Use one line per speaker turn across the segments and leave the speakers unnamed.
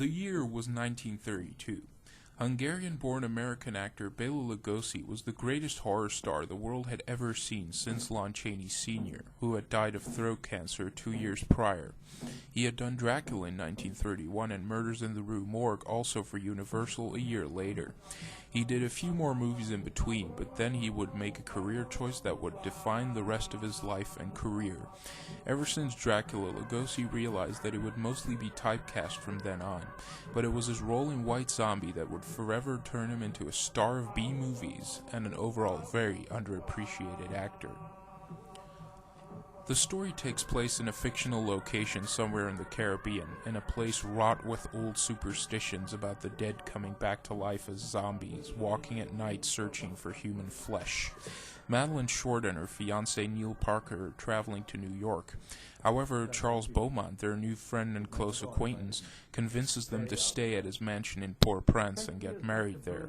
The year was 1932. Hungarian-born American actor Bela Lugosi was the greatest horror star the world had ever seen since Lon Chaney Sr., who had died of throat cancer 2 years prior. He had done Dracula in 1931 and Murders in the Rue Morgue also for Universal a year later. He did a few more movies in between, but then he would make a career choice that would define the rest of his life and career. Ever since Dracula, Lugosi realized that he would mostly be typecast from then on, but it was his role in White Zombie that would forever turn him into a star of B-movies and an overall very underappreciated actor. The story takes place in a fictional location somewhere in the Caribbean, in a place wrought with old superstitions about the dead coming back to life as zombies, walking at night searching for human flesh. Madeline Short and her fiancé Neil Parker are traveling to New York. However, Charles Beaumont, their new friend and close acquaintance, convinces them to stay at his mansion in Port-au-Prince and get married there.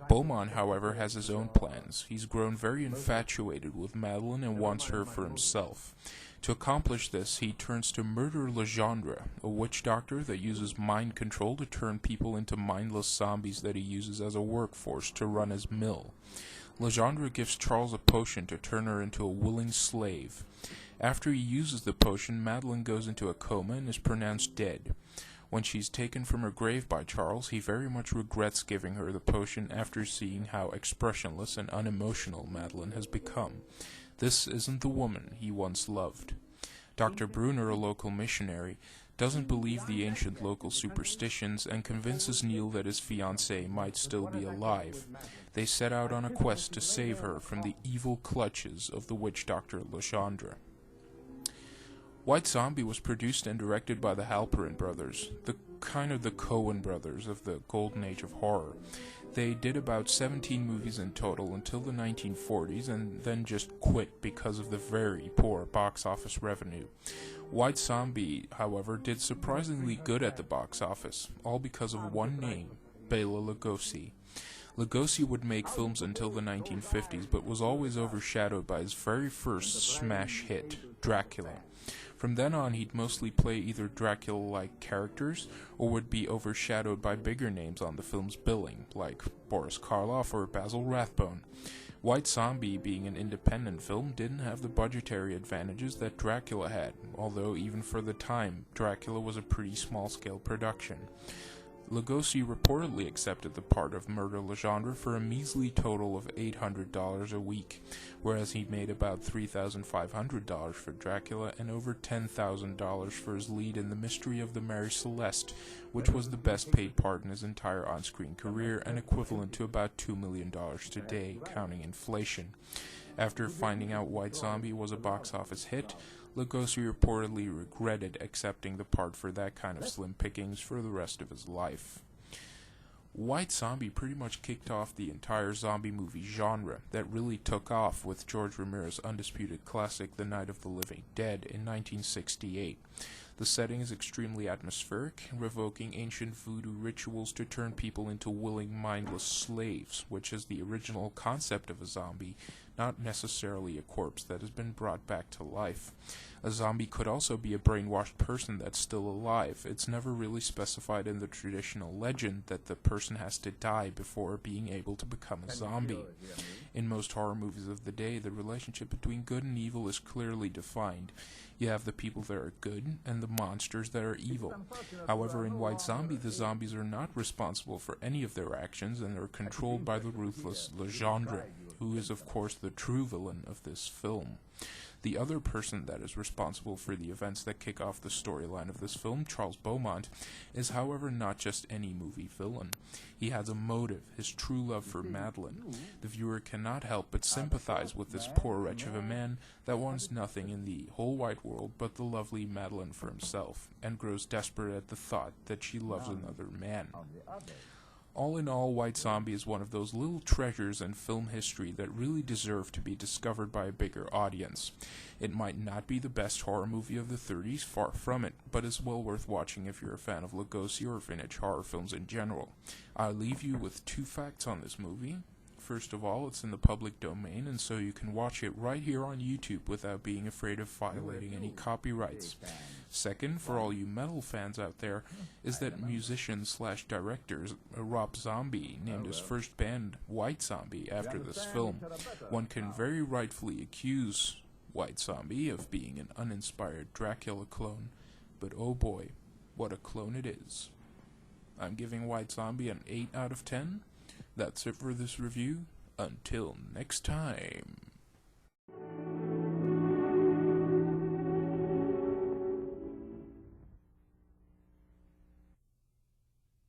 Beaumont, however, has his own plans. He's grown very infatuated with Madeline and wants her for himself. To accomplish this, he turns to Murder Legendre, a witch doctor that uses mind control to turn people into mindless zombies that he uses as a workforce to run his mill. Legendre gives Charles a potion to turn her into a willing slave. After he uses the potion, Madeline goes into a coma and is pronounced dead. When she's taken from her grave by Charles, he very much regrets giving her the potion after seeing how expressionless and unemotional Madeline has become. This isn't the woman he once loved. Dr. Brunner, a local missionary, doesn't believe the ancient local superstitions and convinces Neil that his fiancée might still be alive. They set out on a quest to save her from the evil clutches of the witch doctor Legendre. White Zombie was produced and directed by the Halperin brothers, the Coen brothers of the golden age of horror. They did about 17 movies in total until the 1940s and then just quit because of the very poor box office revenue. White Zombie, however, did surprisingly good at the box office, all because of one name, Bela Lugosi. Lugosi would make films until the 1950s, but was always overshadowed by his very first smash hit, Dracula. From then on, he'd mostly play either Dracula-like characters, or would be overshadowed by bigger names on the film's billing, like Boris Karloff or Basil Rathbone. White Zombie, being an independent film, didn't have the budgetary advantages that Dracula had, although even for the time, Dracula was a pretty small-scale production. Lugosi reportedly accepted the part of Murder Legendre for a measly total of $800 a week, whereas he made about $3,500 for Dracula and over $10,000 for his lead in The Mystery of the Mary Celeste, which was the best paid part in his entire on-screen career and equivalent to about $2 million today, counting inflation. After finding out White Zombie was a box office hit, Lugosi reportedly regretted accepting the part for that kind of slim pickings for the rest of his life. White Zombie pretty much kicked off the entire zombie movie genre that really took off with George Romero's undisputed classic The Night of the Living Dead in 1968. The setting is extremely atmospheric, revoking ancient voodoo rituals to turn people into willing, mindless slaves, which is the original concept of a zombie, not necessarily a corpse that has been brought back to life. A zombie could also be a brainwashed person that's still alive. It's never really specified in the traditional legend that the person has to die before being able to become a zombie. In most horror movies of the day, the relationship between good and evil is clearly defined. You have the people that are good and the monsters that are evil. However, in White Zombie, the zombies are not responsible for any of their actions and are controlled by the ruthless Legendre, who is of course the true villain of this film. The other person that is responsible for the events that kick off the storyline of this film, Charles Beaumont, is however not just any movie villain. He has a motive, his true love for Madeline. The viewer cannot help but sympathize with this poor wretch of a man that wants nothing in the whole wide world but the lovely Madeline for himself, and grows desperate at the thought that she loves another man. All in all, White Zombie is one of those little treasures in film history that really deserve to be discovered by a bigger audience. It might not be the best horror movie of the 30s, far from it, but is well worth watching if you're a fan of Lugosi or vintage horror films in general. I'll leave you with 2 facts on this movie. First of all, it's in the public domain, and so you can watch it right here on YouTube without being afraid of violating any copyrights. Second, for all you metal fans out there, is that musician slash director Rob Zombie named his first band White Zombie after this film. One can very rightfully accuse White Zombie of being an uninspired Dracula clone, but oh boy, what a clone it is. I'm giving White Zombie an 8 out of 10. That's it for this review. Until next time.